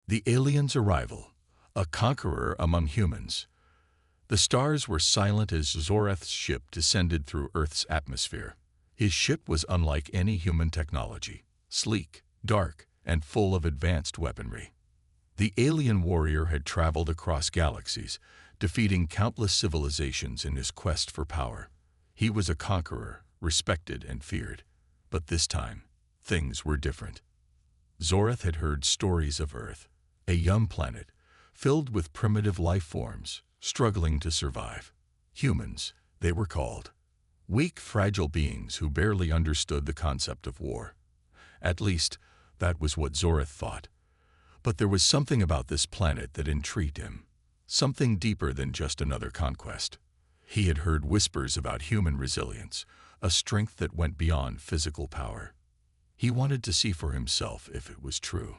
The alien's arrival, a conqueror among humans. The stars were silent as Zorath's ship descended through Earth's atmosphere. His ship was unlike any human technology, sleek, dark, and full of advanced weaponry. The alien warrior had traveled across galaxies, defeating countless civilizations in his quest for power. He was a conqueror, respected and feared. But this time, things were different. Zorath had heard stories of Earth, a young planet filled with primitive life forms, struggling to survive. Humans, they were called. Weak, fragile beings who barely understood the concept of war. At least, that was what Zorath thought. But there was something about this planet that intrigued him. Something deeper than just another conquest. He had heard whispers about human resilience, a strength that went beyond physical power. He wanted to see for himself if it was true.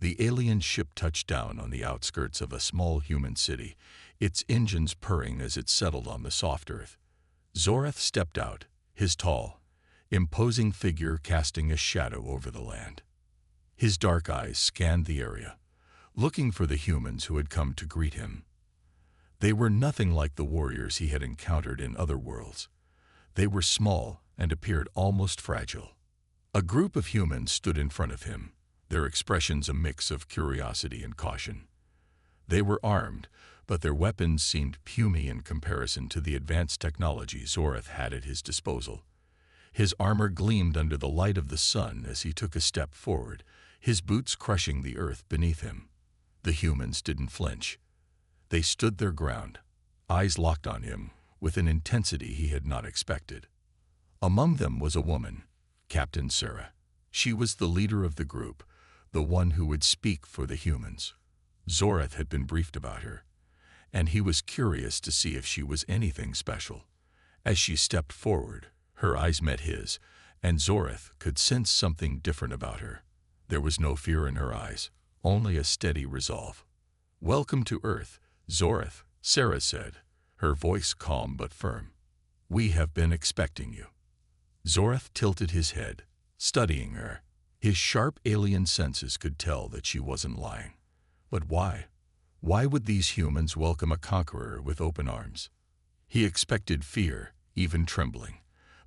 The alien ship touched down on the outskirts of a small human city, its engines purring as it settled on the soft earth. Zorath stepped out, his tall, imposing figure casting a shadow over the land. His dark eyes scanned the area, looking for the humans who had come to greet him. They were nothing like the warriors he had encountered in other worlds. They were small and appeared almost fragile. A group of humans stood in front of him, their expressions a mix of curiosity and caution. They were armed, but their weapons seemed puny in comparison to the advanced technology Zorath had at his disposal. His armor gleamed under the light of the sun as he took a step forward, his boots crushing the earth beneath him. The humans didn't flinch. They stood their ground, eyes locked on him, with an intensity he had not expected. Among them was a woman, Captain Sarah. She was the leader of the group, the one who would speak for the humans. Zorath had been briefed about her, and he was curious to see if she was anything special. As she stepped forward, her eyes met his, and Zorath could sense something different about her. There was no fear in her eyes, only a steady resolve. "Welcome to Earth, Zorath," Sarah said, her voice calm but firm. "We have been expecting you." Zorath tilted his head, studying her. His sharp alien senses could tell that she wasn't lying. But why? Why would these humans welcome a conqueror with open arms? He expected fear, even trembling,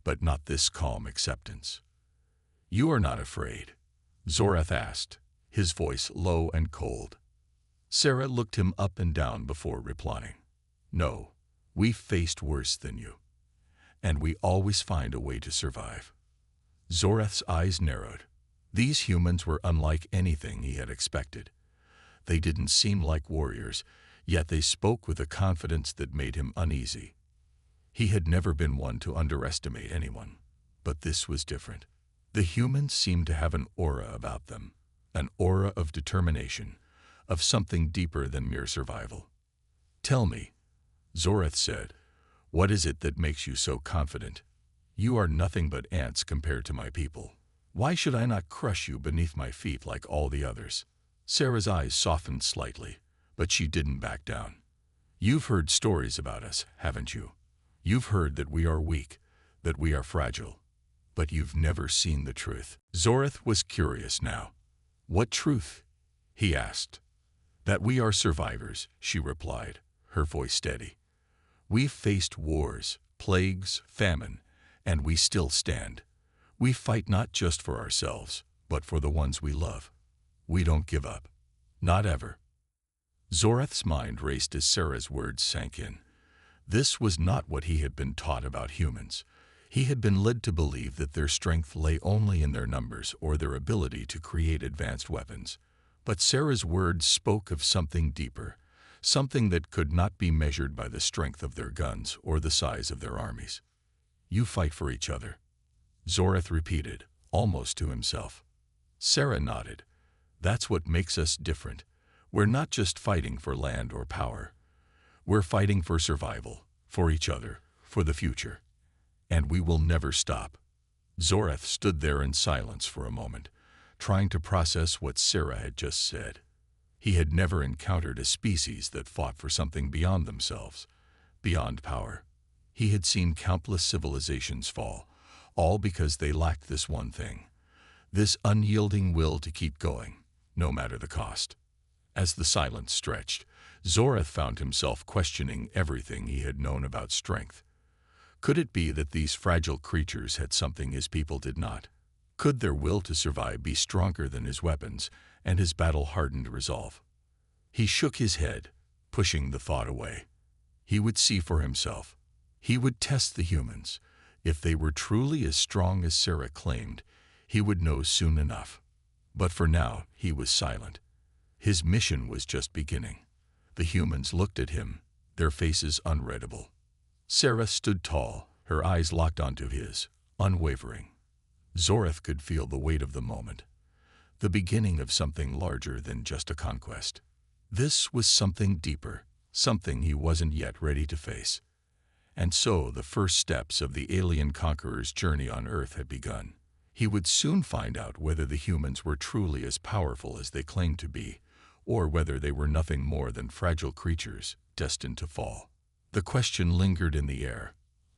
but not this calm acceptance. "You are not afraid?" Zorath asked, his voice low and cold. Sarah looked him up and down before replying. "No, we've faced worse than you. And we always find a way to survive." Zorath's eyes narrowed. These humans were unlike anything he had expected. They didn't seem like warriors, yet they spoke with a confidence that made him uneasy. He had never been one to underestimate anyone, but this was different. The humans seemed to have an aura about them, an aura of determination, of something deeper than mere survival. "Tell me," Zorath said, "what is it that makes you so confident? You are nothing but ants compared to my people. Why should I not crush you beneath my feet like all the others?" Sarah's eyes softened slightly, but she didn't back down. "You've heard stories about us, haven't you? You've heard that we are weak, that we are fragile. But you've never seen the truth." Zorath was curious now. "What truth?" he asked. "That we are survivors," she replied, her voice steady. "We've faced wars, plagues, famine, and we still stand. We fight not just for ourselves, but for the ones we love. We don't give up. Not ever." Zorath's mind raced as Sarah's words sank in. This was not what he had been taught about humans. He had been led to believe that their strength lay only in their numbers or their ability to create advanced weapons. But Sarah's words spoke of something deeper, something that could not be measured by the strength of their guns or the size of their armies. "You fight for each other," Zorath repeated, almost to himself. Sarah nodded. "That's what makes us different. We're not just fighting for land or power. We're fighting for survival, for each other, for the future. And we will never stop." Zorath stood there in silence for a moment, trying to process what Sarah had just said. He had never encountered a species that fought for something beyond themselves, beyond power. He had seen countless civilizations fall, all because they lacked this one thing, this unyielding will to keep going, no matter the cost. As the silence stretched, Zoreth found himself questioning everything he had known about strength. Could it be that these fragile creatures had something his people did not? Could their will to survive be stronger than his weapons and his battle-hardened resolve? He shook his head, pushing the thought away. He would see for himself. He would test the humans. If they were truly as strong as Sarah claimed, he would know soon enough. But for now, he was silent. His mission was just beginning. The humans looked at him, their faces unreadable. Sarah stood tall, her eyes locked onto his, unwavering. Zoreth could feel the weight of the moment, the beginning of something larger than just a conquest. This was something deeper, something he wasn't yet ready to face. And so the first steps of the alien conqueror's journey on Earth had begun. He would soon find out whether the humans were truly as powerful as they claimed to be, or whether they were nothing more than fragile creatures destined to fall. The question lingered in the air,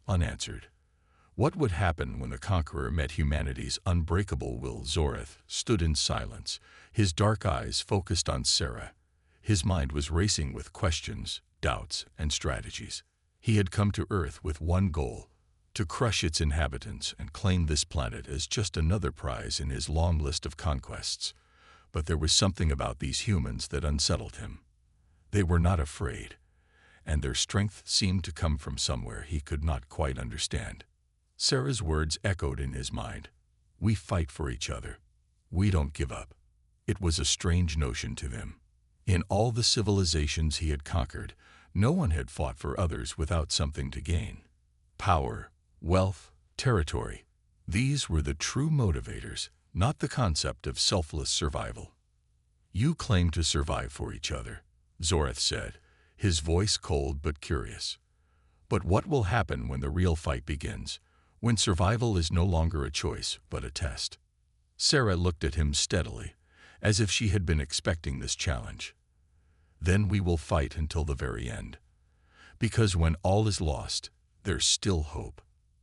unanswered. What would happen when the conqueror met humanity's unbreakable will? Zoreth stood in silence, his dark eyes focused on Sarah. His mind was racing with questions, doubts, and strategies. He had come to Earth with one goal: to crush its inhabitants and claim this planet as just another prize in his long list of conquests. But there was something about these humans that unsettled him. They were not afraid, and their strength seemed to come from somewhere he could not quite understand. Sarah's words echoed in his mind. We fight for each other. We don't give up. It was a strange notion to him. In all the civilizations he had conquered, no one had fought for others without something to gain. Power, wealth, territory. These were the true motivators, not the concept of selfless survival. You claim to survive for each other, Zoreth said, his voice cold but curious. But what will happen when the real fight begins, when survival is no longer a choice but a test? Sarah looked at him steadily, as if she had been expecting this challenge. Then we will fight until the very end. Because when all is lost, there's still hope.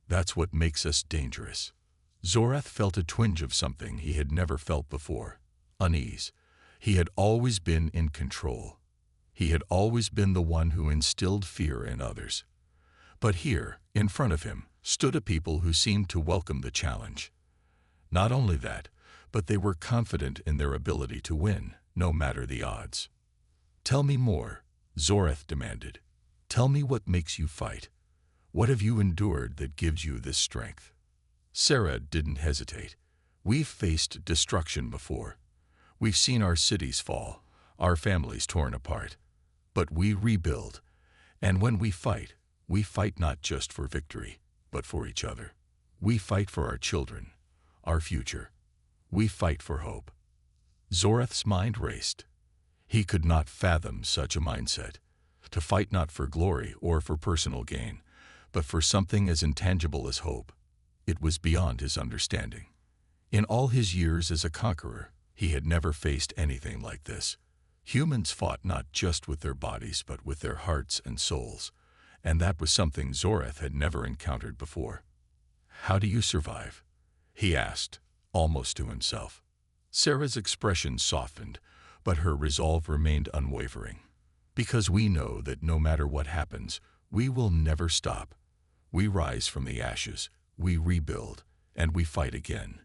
That's what makes us dangerous. Zoreth felt a twinge of something he had never felt before: unease. He had always been in control. He had always been the one who instilled fear in others. But here, in front of him, stood a people who seemed to welcome the challenge. Not only that, but they were confident in their ability to win, no matter the odds. Tell me more, Zoreth demanded. Tell me what makes you fight. What have you endured that gives you this strength? Sarah didn't hesitate. We've faced destruction before. We've seen our cities fall, our families torn apart. But we rebuild. And when we fight not just for victory, but for each other. We fight for our children, our future. We fight for hope. Zoreth's mind raced. He could not fathom such a mindset. To fight not for glory or for personal gain, but for something as intangible as hope. It was beyond his understanding. In all his years as a conqueror, he had never faced anything like this. Humans fought not just with their bodies but with their hearts and souls, and that was something Zoreth had never encountered before. How do you survive? He asked, almost to himself. Sarah's expression softened, but her resolve remained unwavering. Because we know that no matter what happens, we will never stop. We rise from the ashes, we rebuild, and we fight again.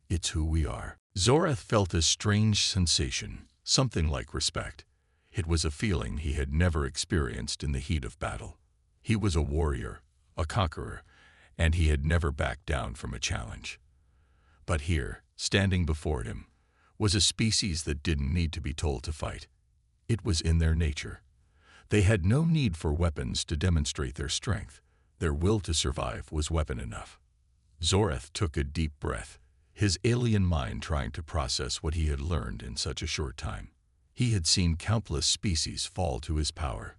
It's who we are. Zoreth felt a strange sensation, something like respect. It was a feeling he had never experienced in the heat of battle. He was a warrior, a conqueror, and he had never backed down from a challenge. But here, standing before him, was a species that didn't need to be told to fight. It was in their nature. They had no need for weapons to demonstrate their strength. Their will to survive was weapon enough. Zoreth took a deep breath, his alien mind trying to process what he had learned in such a short time. He had seen countless species fall to his power.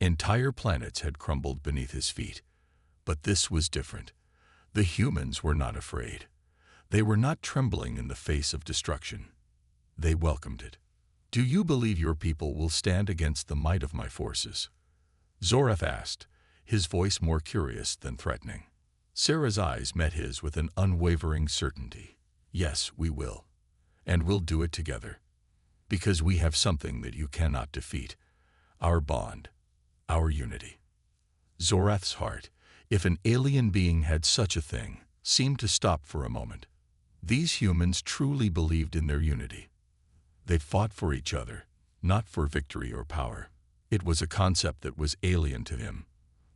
Entire planets had crumbled beneath his feet. But this was different. The humans were not afraid. They were not trembling in the face of destruction. They welcomed it. Do you believe your people will stand against the might of my forces? Zoreth asked, his voice more curious than threatening. Sarah's eyes met his with an unwavering certainty. Yes, we will. And we'll do it together. Because we have something that you cannot defeat. Our bond. Our unity. Zorath's heart, if an alien being had such a thing, seemed to stop for a moment. These humans truly believed in their unity. They fought for each other, not for victory or power. It was a concept that was alien to him,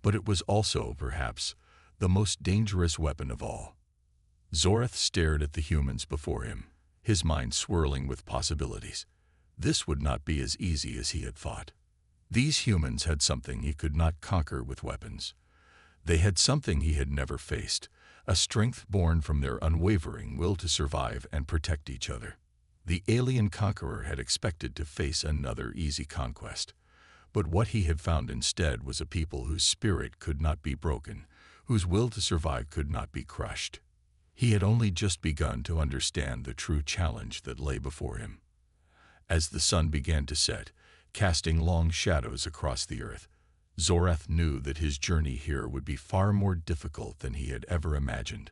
but it was also, perhaps, the most dangerous weapon of all. Zorath stared at the humans before him, his mind swirling with possibilities. This would not be as easy as he had thought. These humans had something he could not conquer with weapons. They had something he had never faced, a strength born from their unwavering will to survive and protect each other. The alien conqueror had expected to face another easy conquest, but what he had found instead was a people whose spirit could not be broken, whose will to survive could not be crushed. He had only just begun to understand the true challenge that lay before him. As the sun began to set, casting long shadows across the earth, Zorath knew that his journey here would be far more difficult than he had ever imagined.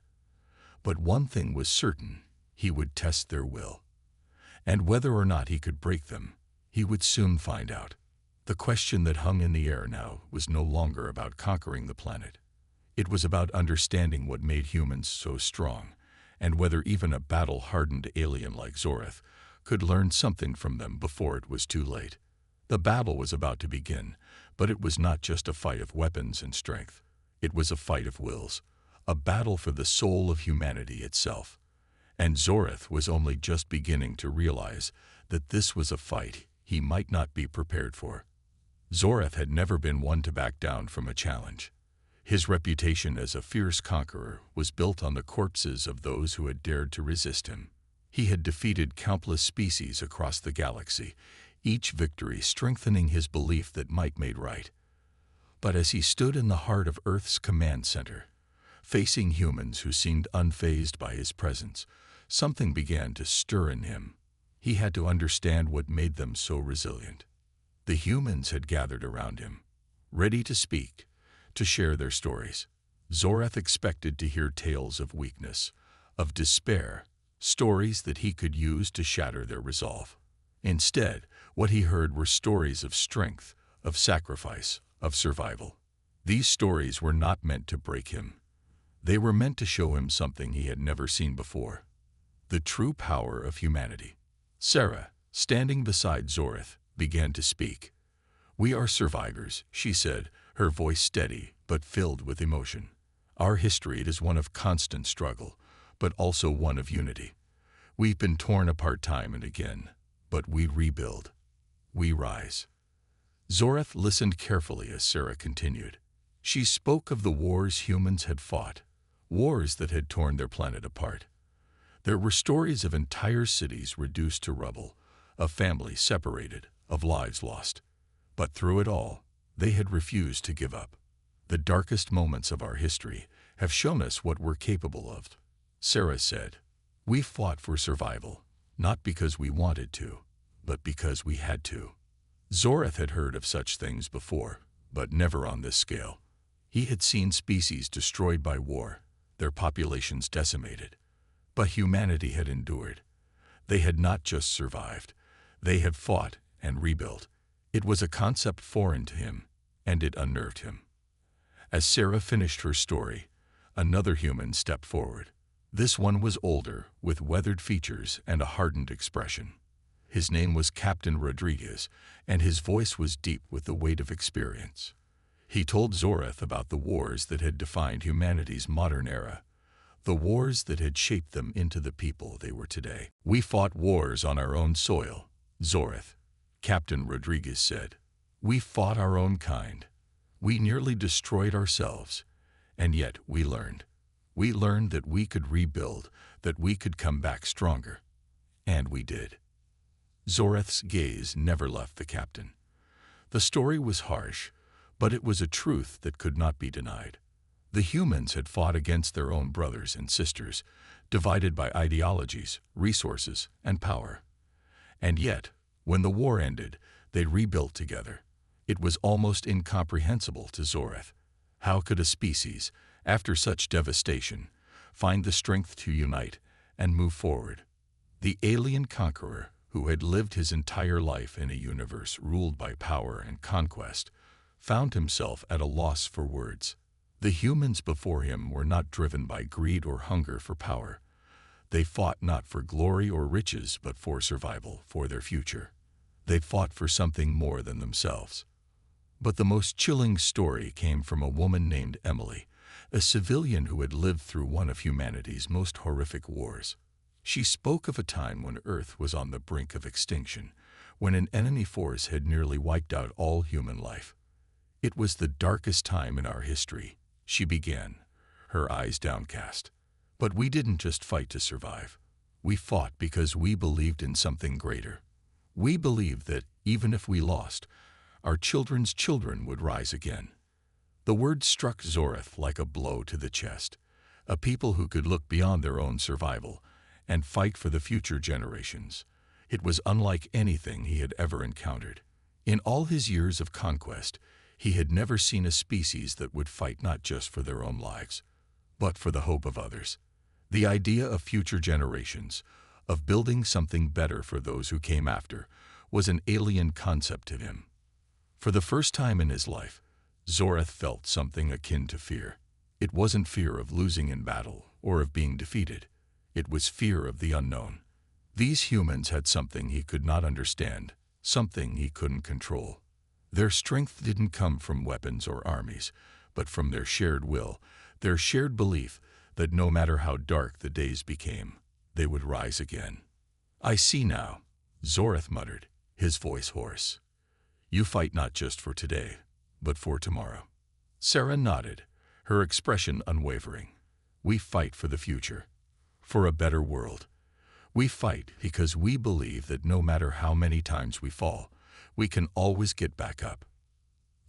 But one thing was certain: he would test their will. And whether or not he could break them, he would soon find out. The question that hung in the air now was no longer about conquering the planet. It was about understanding what made humans so strong, and whether even a battle-hardened alien like Zorath could learn something from them before it was too late. The battle was about to begin, but it was not just a fight of weapons and strength. It was a fight of wills, a battle for the soul of humanity itself. And Zorath was only just beginning to realize that this was a fight he might not be prepared for. Zorath had never been one to back down from a challenge. His reputation as a fierce conqueror was built on the corpses of those who had dared to resist him. He had defeated countless species across the galaxy, each victory strengthening his belief that might made right. But as he stood in the heart of Earth's command center, facing humans who seemed unfazed by his presence, something began to stir in him. He had to understand what made them so resilient. The humans had gathered around him, ready to speak, to share their stories. Zorath expected to hear tales of weakness, of despair, stories that he could use to shatter their resolve. Instead, what he heard were stories of strength, of sacrifice, of survival. These stories were not meant to break him. They were meant to show him something he had never seen before: the true power of humanity. Sarah, standing beside Zorath, began to speak. "We are survivors," she said, her voice steady but filled with emotion. "Our history is one of constant struggle, but also one of unity. We've been torn apart time and again, but we rebuild. We rise." Zorath listened carefully as Sarah continued. She spoke of the wars humans had fought, wars that had torn their planet apart. There were stories of entire cities reduced to rubble, of families separated, of lives lost. But through it all, they had refused to give up. "The darkest moments of our history have shown us what we're capable of," Sarah said. "We fought for survival, not because we wanted to, but because we had to." Zorath had heard of such things before, but never on this scale. He had seen species destroyed by war, their populations decimated. But humanity had endured. They had not just survived. They had fought and rebuilt. It was a concept foreign to him, and it unnerved him. As Sarah finished her story, another human stepped forward. This one was older, with weathered features and a hardened expression. His name was Captain Rodriguez, and his voice was deep with the weight of experience. He told Zorath about the wars that had defined humanity's modern era, the wars that had shaped them into the people they were today. "We fought wars on our own soil, Zorath," Captain Rodriguez said. "We fought our own kind. We nearly destroyed ourselves, and yet we learned. We learned that we could rebuild, that we could come back stronger. And we did." Zorath's gaze never left the captain. The story was harsh, but it was a truth that could not be denied. The humans had fought against their own brothers and sisters, divided by ideologies, resources, and power. And yet, when the war ended, they rebuilt together. It was almost incomprehensible to Zorath. How could a species, after such devastation, find the strength to unite and move forward? The alien conqueror, who had lived his entire life in a universe ruled by power and conquest, found himself at a loss for words. The humans before him were not driven by greed or hunger for power. They fought not for glory or riches, but for survival, for their future. They fought for something more than themselves. But the most chilling story came from a woman named Emily, a civilian who had lived through one of humanity's most horrific wars. She spoke of a time when Earth was on the brink of extinction, when an enemy force had nearly wiped out all human life. "It was the darkest time in our history," she began, her eyes downcast. "But we didn't just fight to survive. We fought because we believed in something greater. We believed that, even if we lost, our children's children would rise again." The word struck Zoreth like a blow to the chest. A people who could look beyond their own survival and fight for the future generations. It was unlike anything he had ever encountered. In all his years of conquest, he had never seen a species that would fight not just for their own lives, but for the hope of others. The idea of future generations, of building something better for those who came after, was an alien concept to him. For the first time in his life, Zoreth felt something akin to fear. It wasn't fear of losing in battle or of being defeated. It was fear of the unknown. These humans had something he could not understand, something he couldn't control. Their strength didn't come from weapons or armies, but from their shared will, their shared belief that no matter how dark the days became, they would rise again. "I see now," Zoreth muttered, his voice hoarse. "You fight not just for today, but for tomorrow." Sarah nodded, her expression unwavering. "We fight for the future, for a better world. We fight because we believe that no matter how many times we fall, we can always get back up."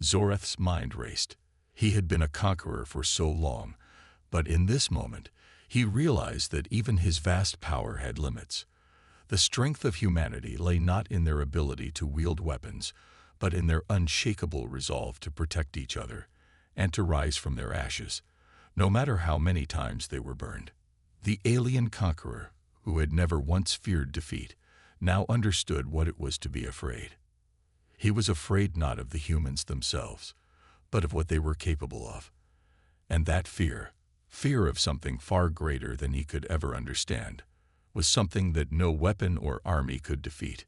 Zoreth's mind raced. He had been a conqueror for so long, but in this moment, he realized that even his vast power had limits. The strength of humanity lay not in their ability to wield weapons, but in their unshakable resolve to protect each other and to rise from their ashes, no matter how many times they were burned. The alien conqueror, who had never once feared defeat, now understood what it was to be afraid. He was afraid not of the humans themselves, but of what they were capable of. And that fear of something far greater than he could ever understand, was something that no weapon or army could defeat.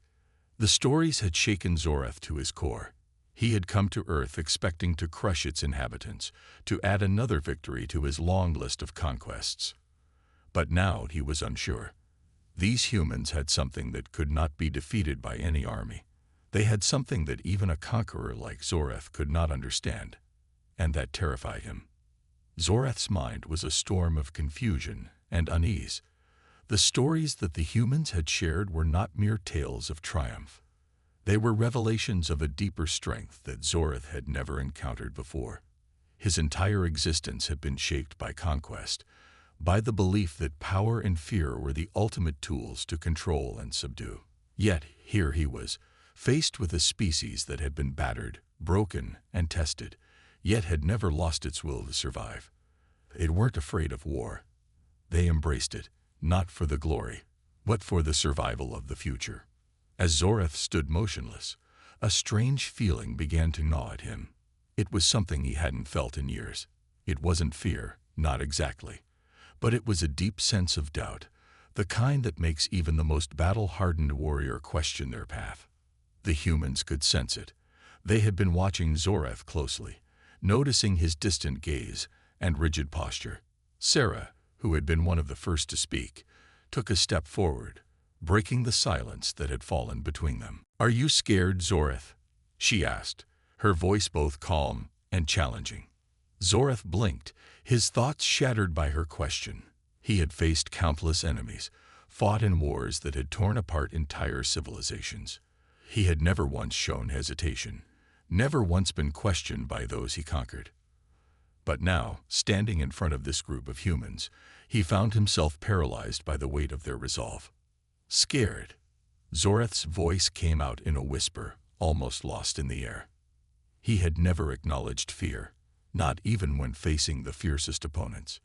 The stories had shaken Zoreth to his core. He had come to Earth expecting to crush its inhabitants, to add another victory to his long list of conquests. But now he was unsure. These humans had something that could not be defeated by any army. They had something that even a conqueror like Zoreth could not understand, and that terrified him. Zoreth's mind was a storm of confusion and unease. The stories that the humans had shared were not mere tales of triumph. They were revelations of a deeper strength that Zoreth had never encountered before. His entire existence had been shaped by conquest, by the belief that power and fear were the ultimate tools to control and subdue. Yet here he was, faced with a species that had been battered, broken, and tested, yet had never lost its will to survive. They weren't afraid of war. They embraced it, not for the glory, but for the survival of the future. As Zoreth stood motionless, a strange feeling began to gnaw at him. It was something he hadn't felt in years. It wasn't fear, not exactly, but it was a deep sense of doubt, the kind that makes even the most battle-hardened warrior question their path. The humans could sense it. They had been watching Zoreth closely, noticing his distant gaze and rigid posture. Sarah, who had been one of the first to speak, took a step forward, breaking the silence that had fallen between them. "Are you scared, Zoreth?" she asked, her voice both calm and challenging. Zoreth blinked, his thoughts shattered by her question. He had faced countless enemies, fought in wars that had torn apart entire civilizations. He had never once shown hesitation, never once been questioned by those he conquered. But now, standing in front of this group of humans, he found himself paralyzed by the weight of their resolve. "Scared." Zoreth's voice came out in a whisper, almost lost in the air. He had never acknowledged fear, not even when facing the fiercest opponents.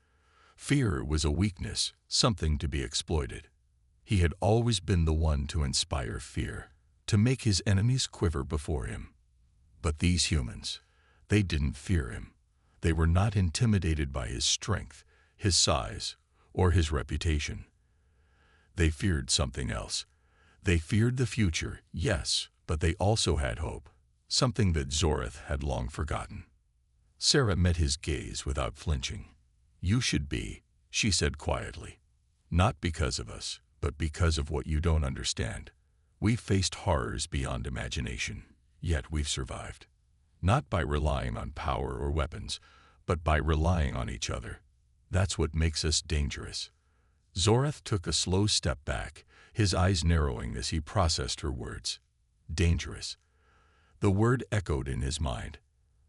Fear was a weakness, something to be exploited. He had always been the one to inspire fear, to make his enemies quiver before him. But these humans, they didn't fear him. They were not intimidated by his strength, his size, or his reputation. They feared something else. They feared the future, yes, but they also had hope, something that Zoreth had long forgotten. Sarah met his gaze without flinching. "You should be," she said quietly. "Not because of us, but because of what you don't understand. We've faced horrors beyond imagination, yet we've survived. Not by relying on power or weapons, but by relying on each other. That's what makes us dangerous." Zoreth took a slow step back, his eyes narrowing as he processed her words. Dangerous. The word echoed in his mind.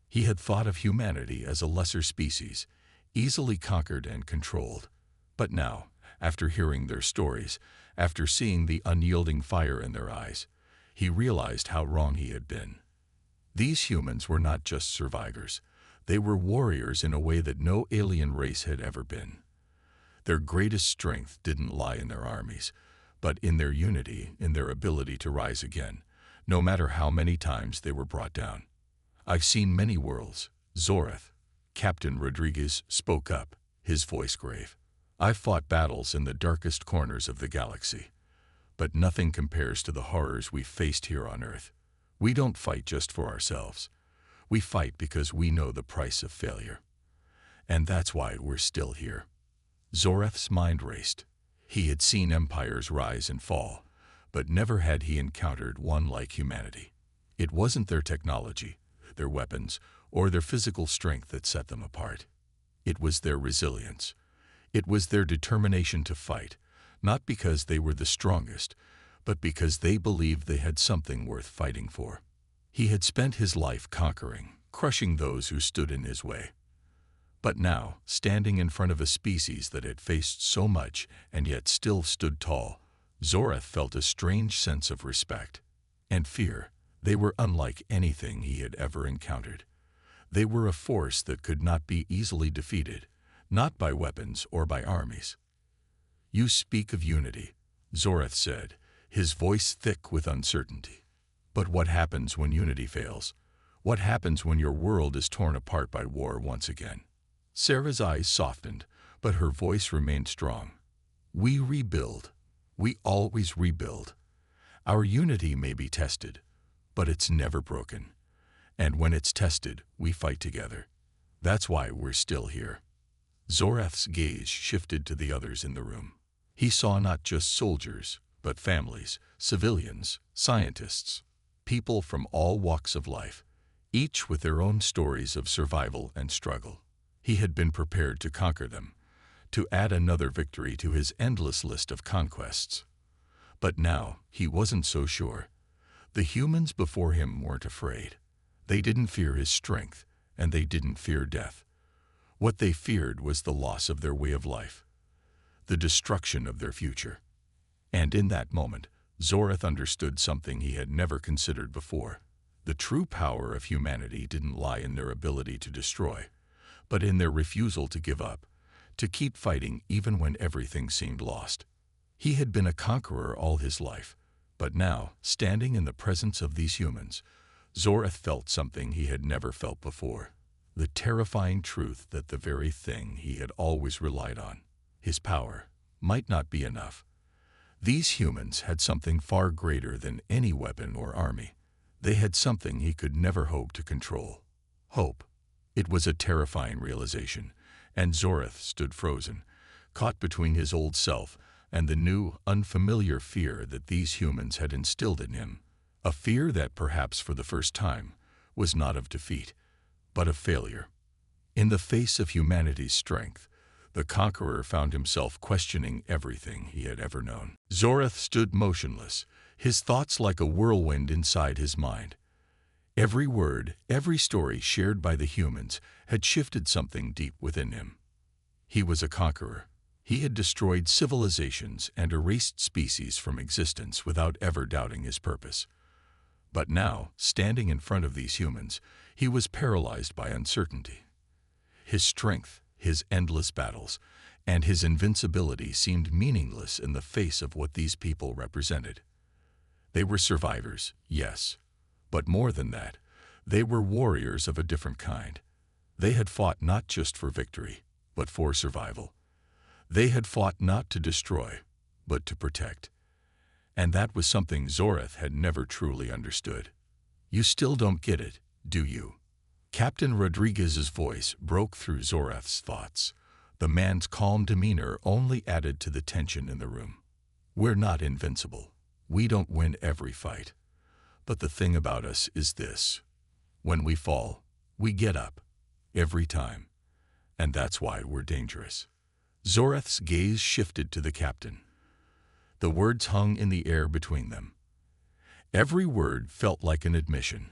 He had thought of humanity as a lesser species, easily conquered and controlled. But now, after hearing their stories, after seeing the unyielding fire in their eyes, he realized how wrong he had been. These humans were not just survivors. They were warriors in a way that no alien race had ever been. Their greatest strength didn't lie in their armies, but in their unity, in their ability to rise again, no matter how many times they were brought down. "I've seen many worlds, Zoreth," Captain Rodriguez spoke up, his voice grave. "I've fought battles in the darkest corners of the galaxy. But nothing compares to the horrors we've faced here on Earth. We don't fight just for ourselves. We fight because we know the price of failure. And that's why we're still here." Zoreth's mind raced. He had seen empires rise and fall, but never had he encountered one like humanity. It wasn't their technology, their weapons, or their physical strength that set them apart. It was their resilience. It was their determination to fight, not because they were the strongest, but because they believed they had something worth fighting for. He had spent his life conquering, crushing those who stood in his way. But now, standing in front of a species that had faced so much and yet still stood tall, Zoreth felt a strange sense of respect and fear. They were unlike anything he had ever encountered. They were a force that could not be easily defeated, not by weapons or by armies. "You speak of unity," Zoreth said, his voice thick with uncertainty. "But what happens when unity fails? What happens when your world is torn apart by war once again?" Sarah's eyes softened, but her voice remained strong. "We rebuild. We always rebuild. Our unity may be tested, but it's never broken. And when it's tested, we fight together. That's why we're still here." Zoreth's gaze shifted to the others in the room. He saw not just soldiers, but families, civilians, scientists, people from all walks of life, each with their own stories of survival and struggle. He had been prepared to conquer them, to add another victory to his endless list of conquests. But now he wasn't so sure. The humans before him weren't afraid. They didn't fear his strength, and they didn't fear death. What they feared was the loss of their way of life, the destruction of their future. And in that moment, Zoreth understood something he had never considered before. The true power of humanity didn't lie in their ability to destroy, but in their refusal to give up, to keep fighting even when everything seemed lost. He had been a conqueror all his life, but now, standing in the presence of these humans, Zoreth felt something he had never felt before. The terrifying truth that the very thing he had always relied on, his power, might not be enough. These humans had something far greater than any weapon or army. They had something he could never hope to control. Hope. It was a terrifying realization, and Zoreth stood frozen, caught between his old self and the new, unfamiliar fear that these humans had instilled in him. A fear that, perhaps for the first time, was not of defeat, but of failure. In the face of humanity's strength, the conqueror found himself questioning everything he had ever known. Zoreth stood motionless, his thoughts like a whirlwind inside his mind. Every word, every story shared by the humans had shifted something deep within him. He was a conqueror. He had destroyed civilizations and erased species from existence without ever doubting his purpose. But now, standing in front of these humans, he was paralyzed by uncertainty. His strength, his endless battles, and his invincibility seemed meaningless in the face of what these people represented. They were survivors, yes, but more than that, they were warriors of a different kind. They had fought not just for victory, but for survival. They had fought not to destroy, but to protect. And that was something Zoreth had never truly understood. "You still don't get it, do you?" Captain Rodriguez's voice broke through Zoreth's thoughts. The man's calm demeanor only added to the tension in the room. "We're not invincible. We don't win every fight. But the thing about us is this. When we fall, we get up. Every time. And that's why we're dangerous." Zoreth's gaze shifted to the captain. The words hung in the air between them. Every word felt like an admission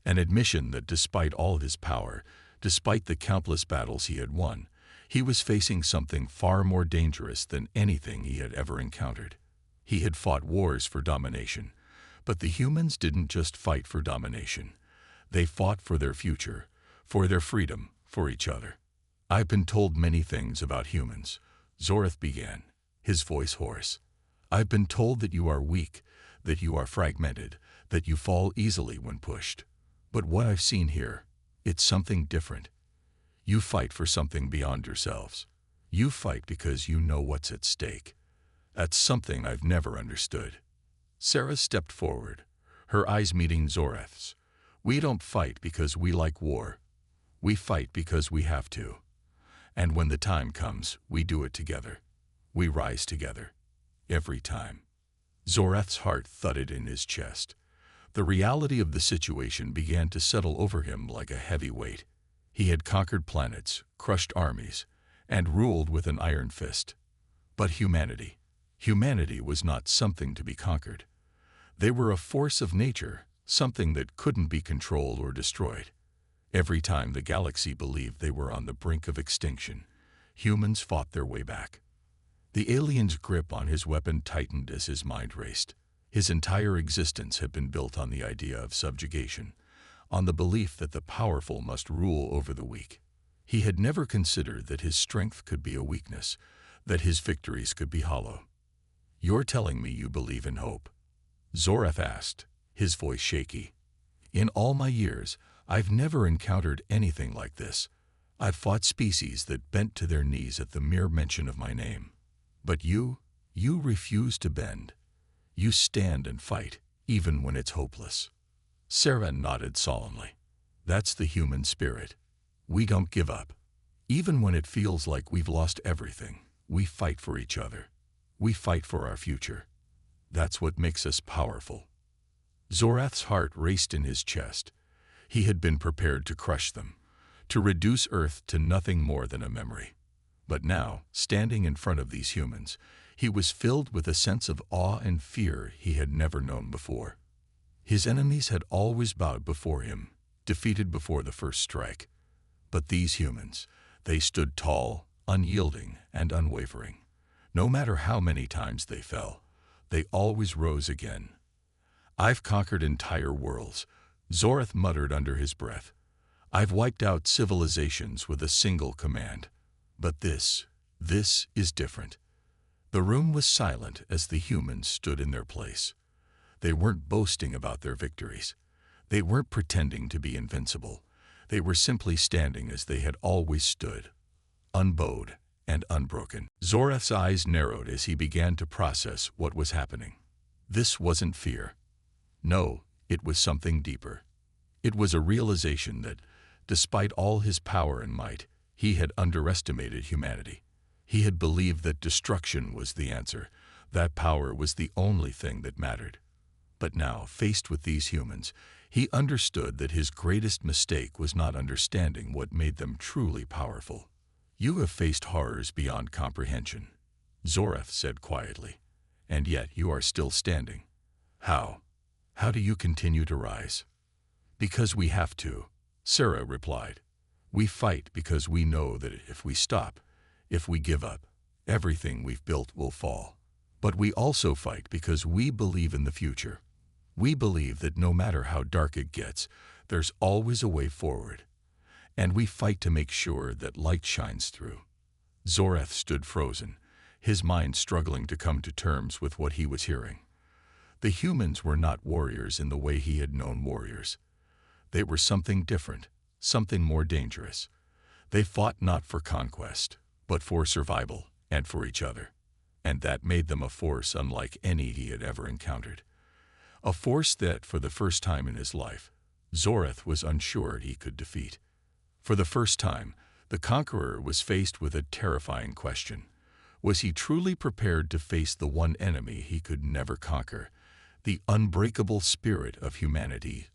that despite all his power, despite the countless battles he had won, he was facing something far more dangerous than anything he had ever encountered. He had fought wars for domination, but the humans didn't just fight for domination. They fought for their future, for their freedom, for each other. "I've been told many things about humans," Zoreth began, his voice hoarse. "I've been told that you are weak, that you are fragmented, that you fall easily when pushed. But what I've seen here, it's something different. You fight for something beyond yourselves. You fight because you know what's at stake. That's something I've never understood." Sarah stepped forward, her eyes meeting Zoreth's. "We don't fight because we like war. We fight because we have to. And when the time comes, we do it together. We rise together. Every time." Zoreth's heart thudded in his chest. The reality of the situation began to settle over him like a heavy weight. He had conquered planets, crushed armies, and ruled with an iron fist. But humanity was not something to be conquered. They were a force of nature, something that couldn't be controlled or destroyed. Every time the galaxy believed they were on the brink of extinction, humans fought their way back. The alien's grip on his weapon tightened as his mind raced. His entire existence had been built on the idea of subjugation, on the belief that the powerful must rule over the weak. He had never considered that his strength could be a weakness, that his victories could be hollow. "You're telling me you believe in hope?" Zoreth asked, his voice shaky. "In all my years, I've never encountered anything like this. I've fought species that bent to their knees at the mere mention of my name. But you refuse to bend. You stand and fight, even when it's hopeless." Sarah nodded solemnly. "That's the human spirit. We don't give up. Even when it feels like we've lost everything, we fight for each other. We fight for our future. That's what makes us powerful." Zoreth's heart raced in his chest. He had been prepared to crush them, to reduce Earth to nothing more than a memory. But now, standing in front of these humans, he was filled with a sense of awe and fear he had never known before. His enemies had always bowed before him, defeated before the first strike. But these humans, they stood tall, unyielding, and unwavering. No matter how many times they fell, they always rose again. "I've conquered entire worlds," Zoreth muttered under his breath. "I've wiped out civilizations with a single command. But this is different." The room was silent as the humans stood in their place. They weren't boasting about their victories. They weren't pretending to be invincible. They were simply standing as they had always stood, unbowed and unbroken. Zoreth's eyes narrowed as he began to process what was happening. This wasn't fear. No, it was something deeper. It was a realization that, despite all his power and might, he had underestimated humanity. He had believed that destruction was the answer, that power was the only thing that mattered. But now, faced with these humans, he understood that his greatest mistake was not understanding what made them truly powerful. "You have faced horrors beyond comprehension," Zoreth said quietly, "and yet you are still standing. How? How do you continue to rise?" "Because we have to," Sarah replied. "We fight because we know that if we stop, if we give up, everything we've built will fall. But we also fight because we believe in the future. We believe that no matter how dark it gets, there's always a way forward. And we fight to make sure that light shines through." Zoreth stood frozen, his mind struggling to come to terms with what he was hearing. The humans were not warriors in the way he had known warriors. They were something different, something more dangerous. They fought not for conquest, but for survival and for each other. And that made them a force unlike any he had ever encountered. A force that, for the first time in his life, Zoreth was unsure he could defeat. For the first time, the conqueror was faced with a terrifying question. Was he truly prepared to face the one enemy he could never conquer, the unbreakable spirit of humanity?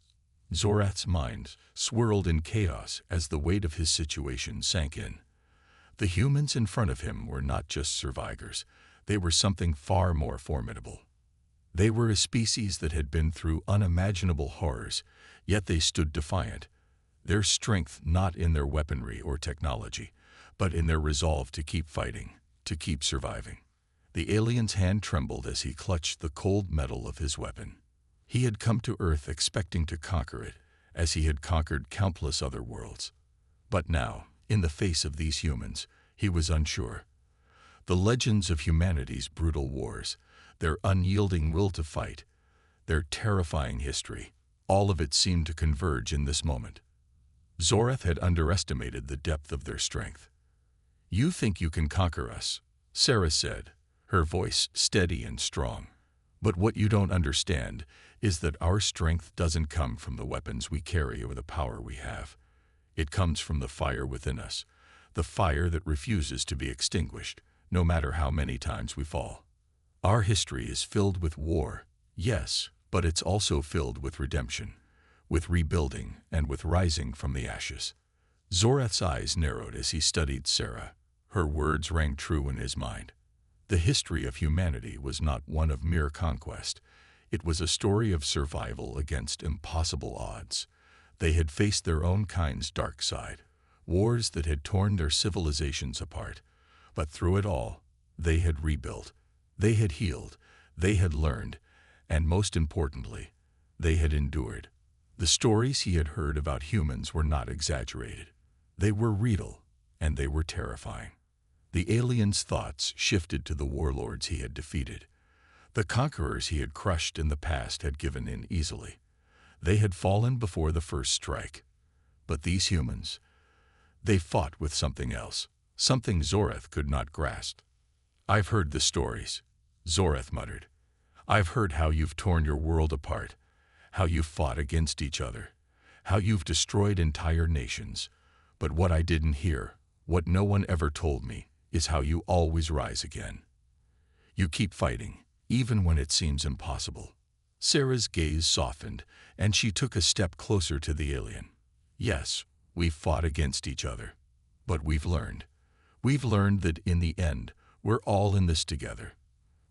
Zoreth's mind swirled in chaos as the weight of his situation sank in. The humans in front of him were not just survivors, they were something far more formidable. They were a species that had been through unimaginable horrors, yet they stood defiant, their strength not in their weaponry or technology, but in their resolve to keep fighting, to keep surviving. The alien's hand trembled as he clutched the cold metal of his weapon. He had come to Earth expecting to conquer it, as he had conquered countless other worlds. But now, in the face of these humans, he was unsure. The legends of humanity's brutal wars, their unyielding will to fight, their terrifying history, all of it seemed to converge in this moment. Zoreth had underestimated the depth of their strength. "You think you can conquer us," Sarah said, her voice steady and strong. "But what you don't understand is that our strength doesn't come from the weapons we carry or the power we have. It comes from the fire within us, the fire that refuses to be extinguished, no matter how many times we fall. Our history is filled with war, yes, but it's also filled with redemption, with rebuilding, and with rising from the ashes." Zoreth's eyes narrowed as he studied Sarah. Her words rang true in his mind. The history of humanity was not one of mere conquest. It was a story of survival against impossible odds. They had faced their own kind's dark side, wars that had torn their civilizations apart. But through it all, they had rebuilt. They had healed. They had learned. And most importantly, they had endured. The stories he had heard about humans were not exaggerated. They were real, and they were terrifying. The alien's thoughts shifted to the warlords he had defeated. The conquerors he had crushed in the past had given in easily. They had fallen before the first strike. But these humans, they fought with something else, something Zoreth could not grasp. "I've heard the stories," Zoreth muttered. "I've heard how you've torn your world apart, how you've fought against each other, how you've destroyed entire nations. But what I didn't hear, what no one ever told me, is how you always rise again. You keep fighting, even when it seems impossible." Sarah's gaze softened, and she took a step closer to the alien. "Yes, we've fought against each other, but we've learned. We've learned that in the end, we're all in this together.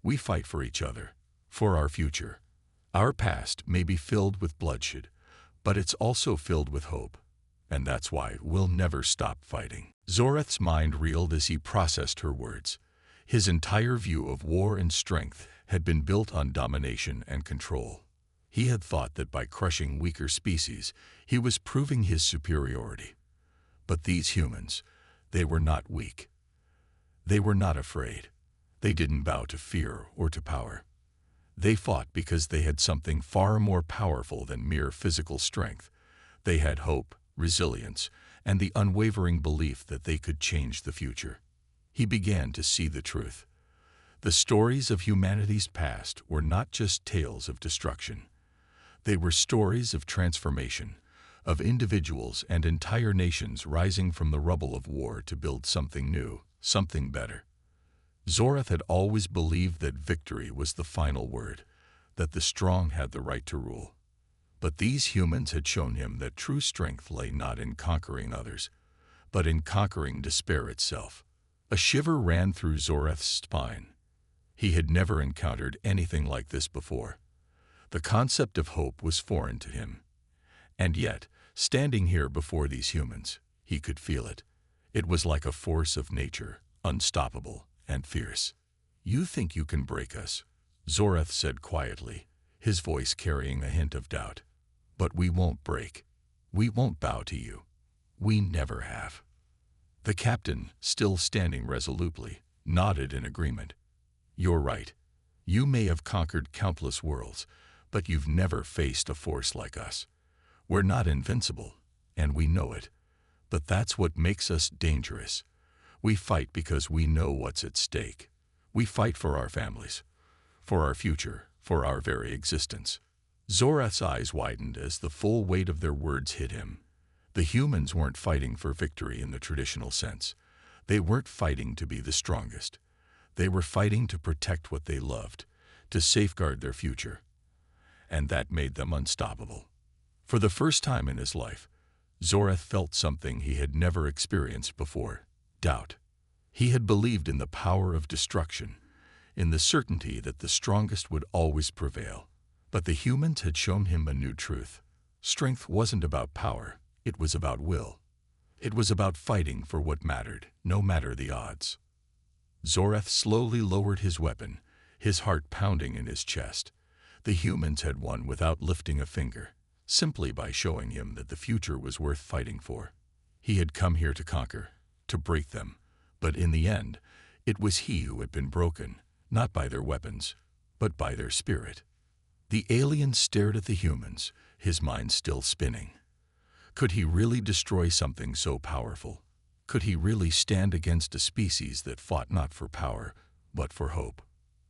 We fight for each other, for our future. Our past may be filled with bloodshed, but it's also filled with hope. And that's why we'll never stop fighting." Zoreth's mind reeled as he processed her words. His entire view of war and strength had been built on domination and control. He had thought that by crushing weaker species, he was proving his superiority. But these humans, they were not weak. They were not afraid. They didn't bow to fear or to power. They fought because they had something far more powerful than mere physical strength. They had hope, resilience, and the unwavering belief that they could change the future. He began to see the truth. The stories of humanity's past were not just tales of destruction. They were stories of transformation, of individuals and entire nations rising from the rubble of war to build something new, something better. Zoreth had always believed that victory was the final word, that the strong had the right to rule. But these humans had shown him that true strength lay not in conquering others, but in conquering despair itself. A shiver ran through Zoreth's spine. He had never encountered anything like this before. The concept of hope was foreign to him. And yet, standing here before these humans, he could feel it. It was like a force of nature, unstoppable and fierce. "You think you can break us," Zoreth said quietly, his voice carrying a hint of doubt. "But we won't break. We won't bow to you. We never have." The captain, still standing resolutely, nodded in agreement. "You're right. You may have conquered countless worlds, but you've never faced a force like us. We're not invincible, and we know it. But that's what makes us dangerous. We fight because we know what's at stake. We fight for our families, for our future, for our very existence." Zorath's eyes widened as the full weight of their words hit him. The humans weren't fighting for victory in the traditional sense. They weren't fighting to be the strongest. They were fighting to protect what they loved, to safeguard their future. And that made them unstoppable. For the first time in his life, Zorath felt something he had never experienced before: doubt. He had believed in the power of destruction, in the certainty that the strongest would always prevail. But the humans had shown him a new truth. Strength wasn't about power, it was about will. It was about fighting for what mattered, no matter the odds. Zorath slowly lowered his weapon, his heart pounding in his chest. The humans had won without lifting a finger, simply by showing him that the future was worth fighting for. He had come here to conquer, to break them, but in the end, it was he who had been broken, not by their weapons, but by their spirit. The alien stared at the humans, his mind still spinning. Could he really destroy something so powerful? Could he really stand against a species that fought not for power, but for hope?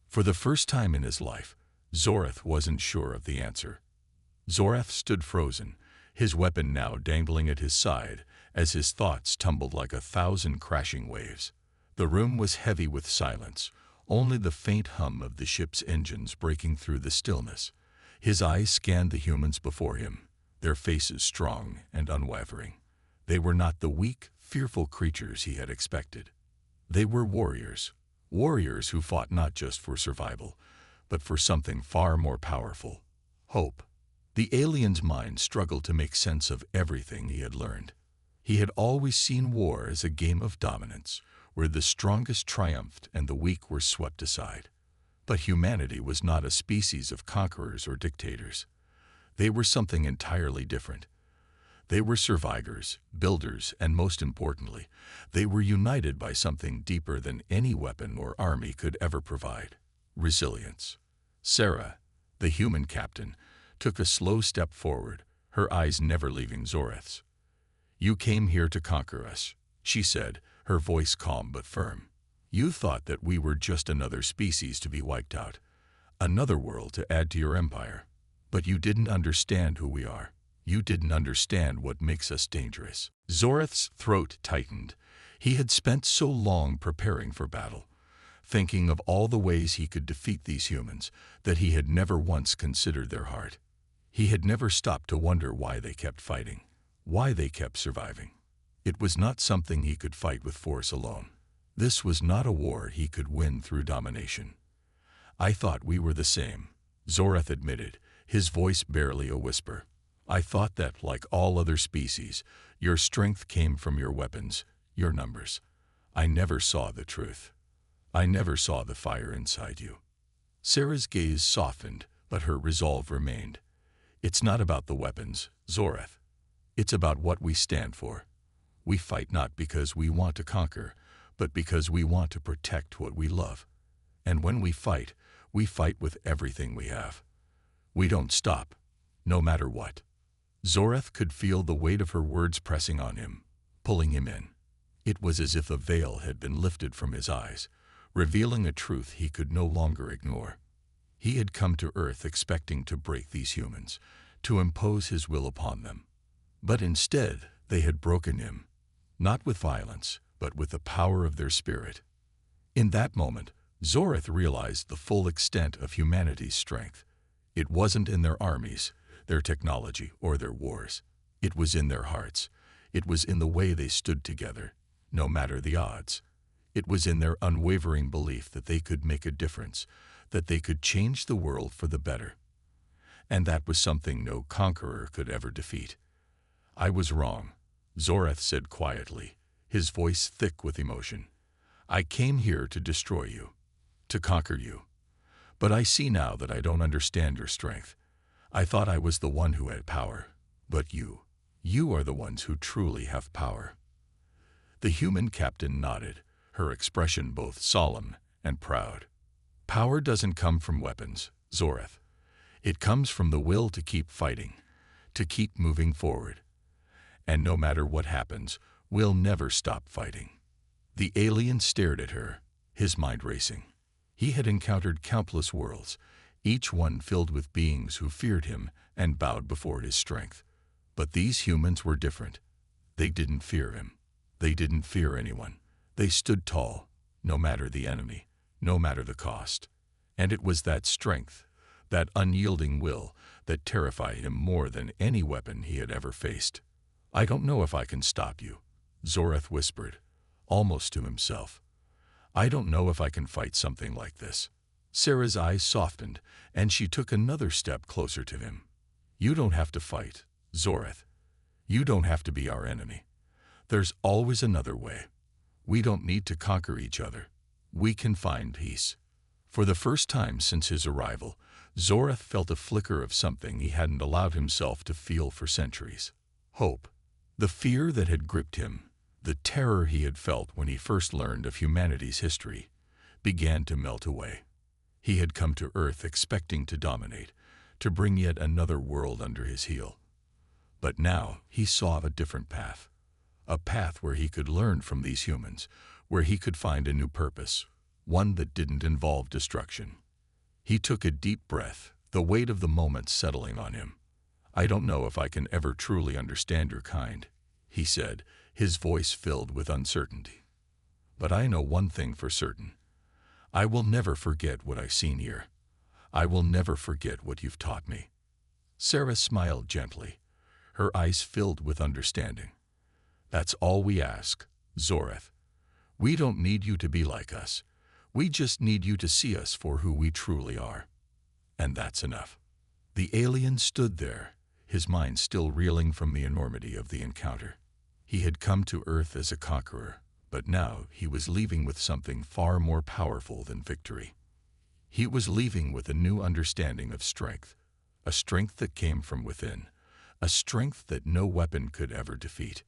For the first time in his life, Zorath wasn't sure of the answer. Zorath stood frozen, his weapon now dangling at his side, as his thoughts tumbled like 1,000 crashing waves. The room was heavy with silence, only the faint hum of the ship's engines breaking through the stillness. His eyes scanned the humans before him, their faces strong and unwavering. They were not the weak, fearful creatures he had expected. They were warriors, warriors who fought not just for survival, but for something far more powerful: hope. The alien's mind struggled to make sense of everything he had learned. He had always seen war as a game of dominance, where the strongest triumphed and the weak were swept aside. But humanity was not a species of conquerors or dictators. They were something entirely different. They were survivors, builders, and most importantly, they were united by something deeper than any weapon or army could ever provide: resilience. Sarah, the human captain, took a slow step forward, her eyes never leaving Zorath's. "You came here to conquer us," she said, her voice calm but firm. "You thought that we were just another species to be wiped out, another world to add to your empire. But you didn't understand who we are. You didn't understand what makes us dangerous." Zorath's throat tightened. He had spent so long preparing for battle, thinking of all the ways he could defeat these humans, that he had never once considered their heart. He had never stopped to wonder why they kept fighting, why they kept surviving. It was not something he could fight with force alone. This was not a war he could win through domination. "I thought we were the same," Zorath admitted, his voice barely a whisper. "I thought that, like all other species, your strength came from your weapons, your numbers. I never saw the truth. I never saw the fire inside you." Sarah's gaze softened, but her resolve remained. "It's not about the weapons, Zorath. It's about what we stand for. We fight not because we want to conquer, but because we want to protect what we love. And when we fight with everything we have. We don't stop, no matter what." Zorath could feel the weight of her words pressing on him, pulling him in. It was as if a veil had been lifted from his eyes, revealing a truth he could no longer ignore. He had come to Earth expecting to break these humans, to impose his will upon them. But instead, they had broken him, not with violence, but with the power of their spirit. In that moment, Zorath realized the full extent of humanity's strength. It wasn't in their armies, their technology, or their wars. It was in their hearts. It was in the way they stood together, no matter the odds. It was in their unwavering belief that they could make a difference, that they could change the world for the better. And that was something no conqueror could ever defeat. "I was wrong," Zorath said quietly, his voice thick with emotion. "I came here to destroy you, to conquer you. But I see now that I don't understand your strength. I thought I was the one who had power, but you are the ones who truly have power." The human captain nodded, her expression both solemn and proud. Power doesn't come from weapons, Zoreth. It comes from the will to keep fighting, to keep moving forward. And no matter what happens, we'll never stop fighting. The alien stared at her, his mind racing. He had encountered countless worlds, each one filled with beings who feared him and bowed before his strength. But these humans were different. They didn't fear him. They didn't fear anyone. They stood tall, no matter the enemy, no matter the cost. And it was that strength, that unyielding will, that terrified him more than any weapon he had ever faced. "I don't know if I can stop you," Zoreth whispered, almost to himself. "I don't know if I can fight something like this." Sarah's eyes softened, and she took another step closer to him. "You don't have to fight, Zoreth. You don't have to be our enemy. There's always another way. We don't need to conquer each other. We can find peace." For the first time since his arrival, Zoreth felt a flicker of something he hadn't allowed himself to feel for centuries. Hope. The fear that had gripped him, the terror he had felt when he first learned of humanity's history, began to melt away. He had come to Earth expecting to dominate, to bring yet another world under his heel. But now he saw a different path. A path where he could learn from these humans, where he could find a new purpose, one that didn't involve destruction. He took a deep breath, the weight of the moment settling on him. "I don't know if I can ever truly understand your kind," he said, his voice filled with uncertainty. "But I know one thing for certain. I will never forget what I've seen here. I will never forget what you've taught me." Sarah smiled gently, her eyes filled with understanding. "That's all we ask, Zoreth. We don't need you to be like us. We just need you to see us for who we truly are. And that's enough." The alien stood there, his mind still reeling from the enormity of the encounter. He had come to Earth as a conqueror, but now he was leaving with something far more powerful than victory. He was leaving with a new understanding of strength, a strength that came from within, a strength that no weapon could ever defeat.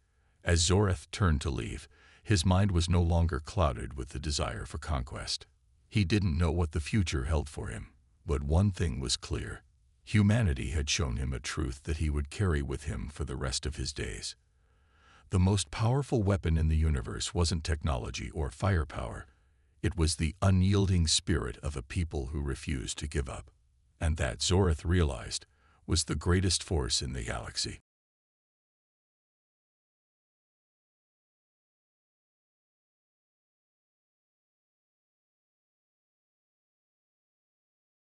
As Zoreth turned to leave, his mind was no longer clouded with the desire for conquest. He didn't know what the future held for him, but one thing was clear. Humanity had shown him a truth that he would carry with him for the rest of his days. The most powerful weapon in the universe wasn't technology or firepower. It was the unyielding spirit of a people who refused to give up. And that, Zoreth realized, was the greatest force in the galaxy.